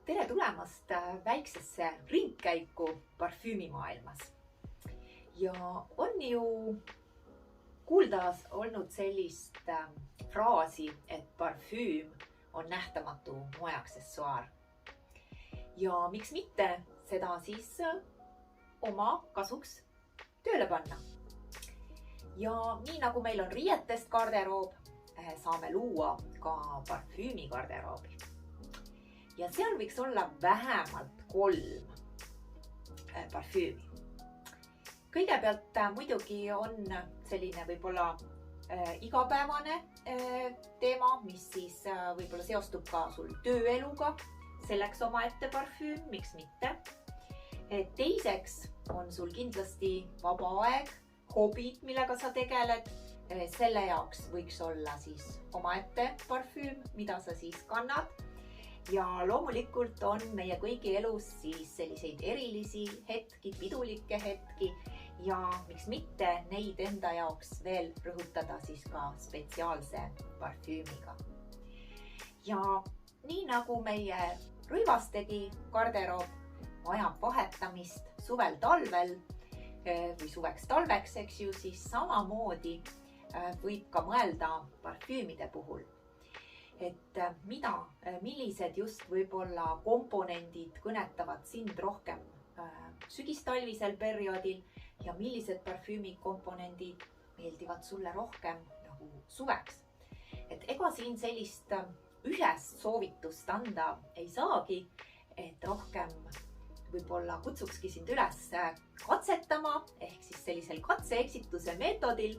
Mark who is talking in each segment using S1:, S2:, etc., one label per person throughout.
S1: Tere tulemast väiksesse ringkäiku parfüümimaailmas. Ja on ju kuulda olnud sellist fraasi, et parfüüm on nähtamatu moeaksessuaar. Ja miks mitte seda siis oma kasuks tööle panna. Ja nii nagu meil on riietest garderoob, saame luua ka parfüümi garderoobi. Ja seal võiks olla vähemalt 3 parfüümi. Kõigepealt muidugi on selline võib-olla igapäevane teema, mis siis võib-olla seostub ka sul tööeluga, selleks omaette parfüüm, miks mitte. Teiseks on sul kindlasti vaba aeg, hobid, millega sa tegeled. Selle jaoks võiks olla siis omaette parfüüm, mida sa siis kannad. Ja loomulikult on meie kõigi elus siis selliseid erilisi hetki, pidulikke hetki ja miks mitte neid enda jaoks veel rõhutada siis ka spetsiaalse parfüümiga. Ja nii nagu meie rõivastegi garderoob vajab vahetamist suvel-talvel või suveks-talveks, eks ju, siis samamoodi võib ka mõelda parfüümide puhul. Et millised just võib-olla komponendid kõnetavad sind rohkem sügistalvisel perioodil ja millised parfüümikomponendid meeldivad sulle rohkem nagu suveks. Et ega siin sellist ühest soovitust anda ei saagi, et rohkem võib-olla kutsukski sind üles katsetama ehk siis sellisel katse-eksituse meetodil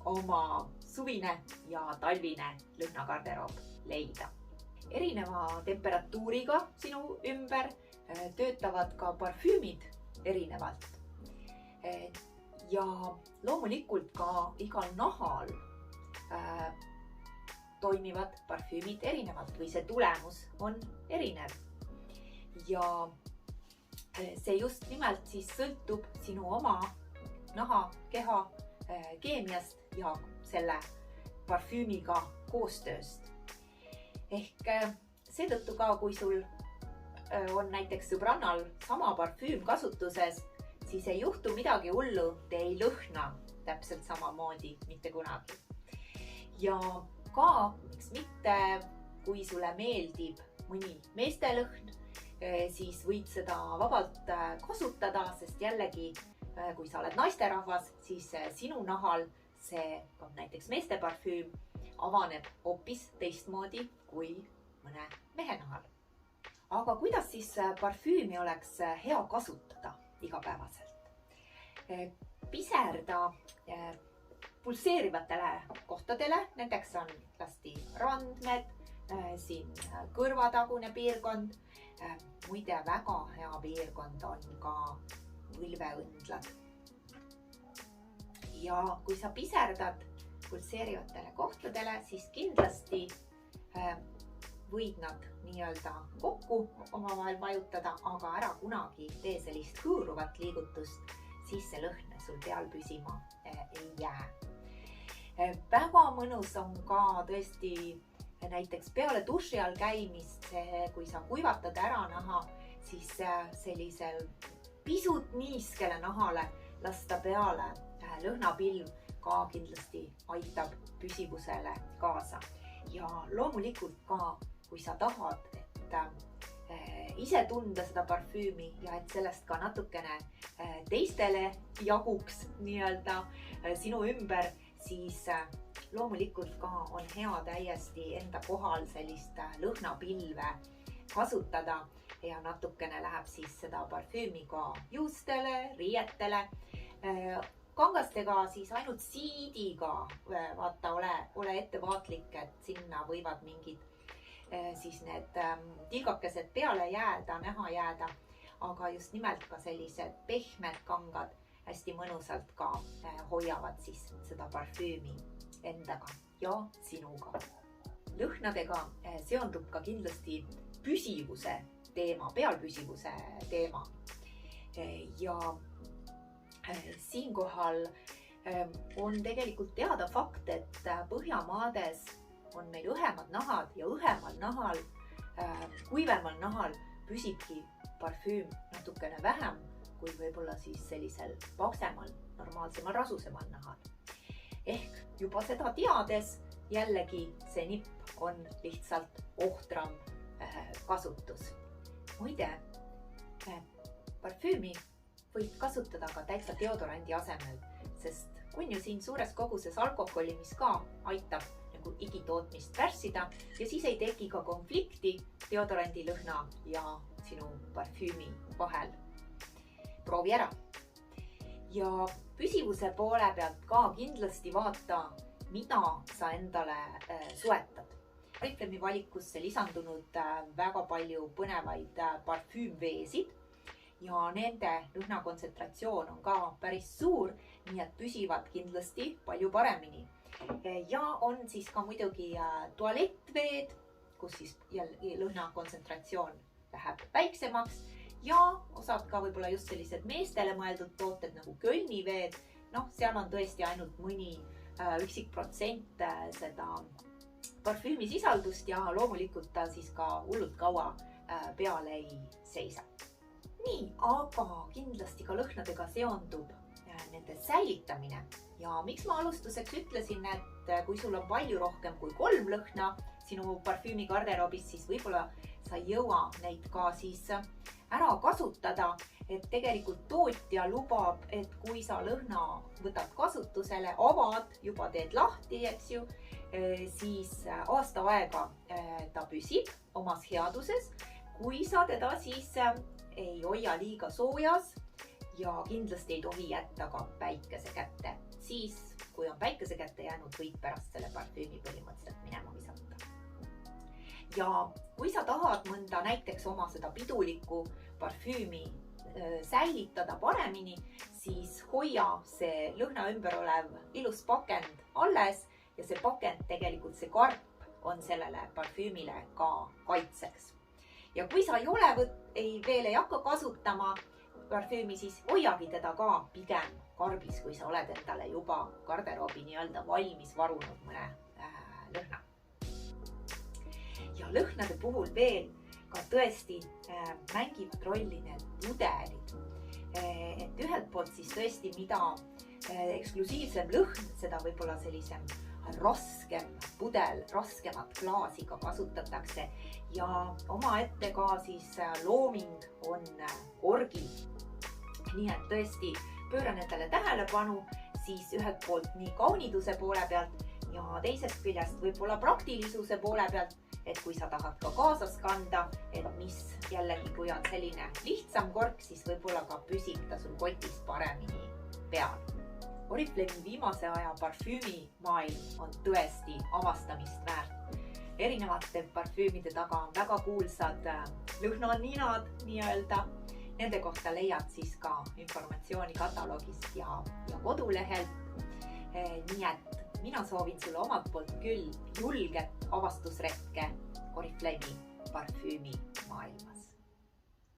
S1: oma suvine ja talvine lõhnagarderoob leida. Erineva temperatuuriga sinu ümber töötavad ka parfüümid erinevalt. Ja loomulikult ka igal nahal toimivad parfüümid erinevalt või see tulemus on erinev. Ja see just nimelt siis sõltub sinu oma naha, keha keemiast ja selle parfüümiga koostööst. Ehk seetõttu ka, kui sul on näiteks sõbrannal sama parfüüm kasutuses, siis ei juhtu midagi hullu, te ei lõhna täpselt samamoodi mitte kunagi. Ja ka, miks mitte, kui sulle meeldib mõni meestelõhn, siis võid seda vabalt kasutada, sest jällegi, kui sa oled naisterahvas, siis sinu nahal see näiteks meeste parfüüm avaneb hoopis teistmoodi kui mõne mehe nahal. Aga kuidas siis parfüümi oleks hea kasutada igapäevaselt? Piserda pulseerivatele kohtadele, nendeks on kindlasti randmed, siin kõrvatagune piirkond. Muide, väga hea piirkond on ka põlveõndlad. Ja kui sa piserdad pulseerivatele kohtadele, siis kindlasti võid nad nii-öelda kokku omavahel vajutada, aga ära kunagi tee sellist hõõruvat liigutust, siis see lõhn sul peal püsima ei jää. Väga mõnus on ka tõesti näiteks peale duši all käimist, kui sa kuivatad ära naha, siis sellisel pisut niiskele nahale lasta peale lõhnapilv ka kindlasti aitab püsivusele kaasa. Ja loomulikult ka, kui sa tahad, et ise tunda seda parfüümi ja et sellest ka natukene teistele jaguks nii-öelda sinu ümber, siis loomulikult ka on hea täiesti enda kohal sellist lõhnapilve kasutada ja natukene läheb siis seda parfüümi ka juustele, riietele. Kangastega siis ainult siidiga, vaata, ole ettevaatlik, et sinna võivad mingid siis need tilgakesed peale jääda, näha jääda, aga just nimelt ka sellised pehmed kangad hästi mõnusalt ka hoiavad siis seda parfüümi endaga ja sinuga. Lõhnadega seondub ka kindlasti püsivuse teema, pealpüsivuse teema. Ja siinkohal on tegelikult teada fakt, et Põhjamaades on meil õhemad nahad ja õhemal nahal, kuivemal nahal püsibki parfüüm natukene vähem kui võib-olla siis sellisel paksemal, normaalsemal, rasusemal nahal. Ehk juba seda teades jällegi see nipp on lihtsalt ohtram kasutus. Muide, parfüümi võib kasutada ka täitsa deodorandi asemel, sest on ju siin suures koguses alkoholi, mis ka aitab nagu igitootmist pärssida ja siis ei teki ka konflikti deodorandi lõhna ja sinu parfüümi vahel. Proovi ära. Ja püsivuse poole pealt ka kindlasti vaata, mida sa endale soetad. Oriflemi valikusse lisandunud väga palju põnevaid parfüümveesid ja nende lõhnakontsentratsioon on ka päris suur, nii et püsivad kindlasti palju paremini. Ja on siis ka muidugi tualettveed, kus siis jälle lõhnakontsentratsioon läheb väiksemaks ja osad ka võib-olla just sellised meestele mõeldud tooted nagu kölniveed. Seal on tõesti ainult mõni üksik protsent seda parfüümi sisaldust ja loomulikult ta siis ka hullult kaua peale ei seisa. Nii, aga kindlasti ka lõhnadega seondub nende säilitamine. Ja miks ma alustuseks ütlesin, et kui sul on palju rohkem kui 3 lõhna sinu parfüümi garderoobis, siis võib-olla sa ei jõua neid ka siis ära kasutada, et tegelikult tootja lubab, et kui sa lõhna võtad kasutusele, avad, juba teed lahti, eks ju, siis aasta aega ta püsib omas headuses, kui sa teda siis ei hoia liiga soojas ja kindlasti ei tohi jätta ka päikese kätte. Siis, kui on päikese kätte jäänud, võid pärast selle parfüümi põhimõtteliselt minema visata. Ja kui sa tahad mõnda näiteks oma seda pidulikku parfüümi säilitada paremini, siis hoia see lõhna ümber olev ilus pakend alles ja see pakend tegelikult, see karp on sellele parfüümile ka kaitseks. Ja kui sa veel ei hakka kasutama parfüümi, siis hoiagi teda ka pigem karbis, kui sa oled endale juba garderoobi nii-öelda valmis varunud mõne lõhna. Ja lõhnade puhul veel ka tõesti mängivad rolli need pudelid. Et ühelt poolt siis tõesti, mida eksklusiivsem lõhn, seda võib-olla sellisem raskem pudel, raskemat klaasi ka kasutatakse ja omaette ka siis looming on korgid. Nii et tõesti pööra nendele tähelepanu siis ühelt poolt nii kauniduse poole pealt ja teisest küljest võib-olla praktilisuse poole pealt, et kui sa tahad ka kaasas kanda, et mis jällegi, kui on selline lihtsam kork, siis võib-olla ka püsib ta sul kotis paremini peal. Oriflemi viimase aja parfüümimaailm on tõesti avastamist väärt. Erinevate parfüümide taga on väga kuulsad lõhnaninad nii-öelda. Nende kohta leiad siis ka informatsiooni kataloogist ja kodulehelt. Nii et mina soovin sulle omalt poolt küll julget avastusretke Oriflemi parfüümimaailmas.